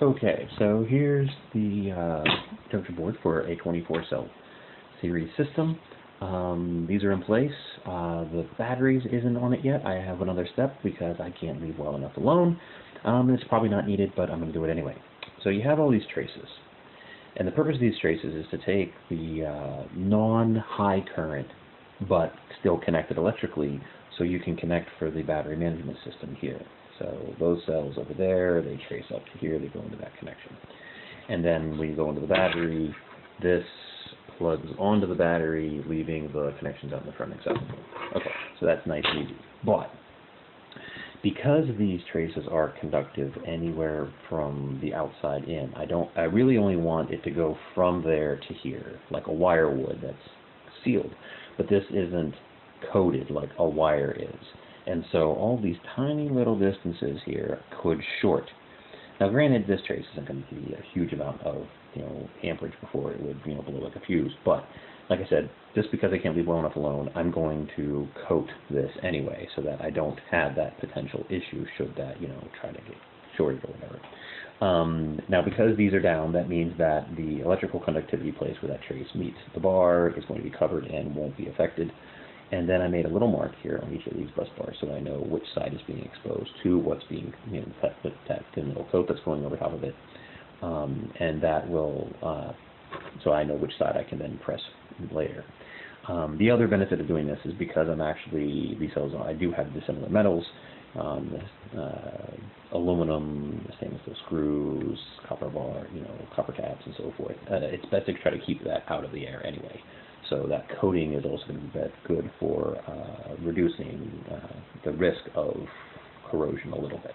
Okay, so here's the junction board for a 24-cell series system. These are in place. The batteries isn't on it yet. I have another step because I can't leave well enough alone. It's probably not needed, but I'm going to do it anyway. So you have all these traces. And the purpose of these traces is to take the non-high current, but still connected electrically, so you can connect for the battery management system here. So those cells over there, they trace up to here, they go into that connection. And then when you go into the battery, this plugs onto the battery, leaving the connections out in the front accessible. Okay, so that's nice and easy. But because these traces are conductive anywhere from the outside in, I really only want it to go from there to here, like a wire would that's sealed. But this isn't coated like a wire is. And so all these tiny little distances here could short. Now granted, this trace isn't going to be a huge amount of amperage before it would blow like a fuse, but like I said, just because I can't leave well enough alone, I'm going to coat this anyway so that I don't have that potential issue should that try to get shorted or whatever. Now because these are down, that means that the electrical conductivity place where that trace meets the bar is going to be covered and won't be affected. And then I made a little mark here on each of these bus bars so I know which side is being exposed to what's being, that thin little coat that's going over top of it. And that will, so I know which side I can then press later. The other benefit of doing this is because these cells, I do have dissimilar metals, aluminum, stainless steel screws, copper bar, copper caps and so forth. It's best to try to keep that out of the air anyway. So that coating is also going to be good for reducing the risk of corrosion a little bit.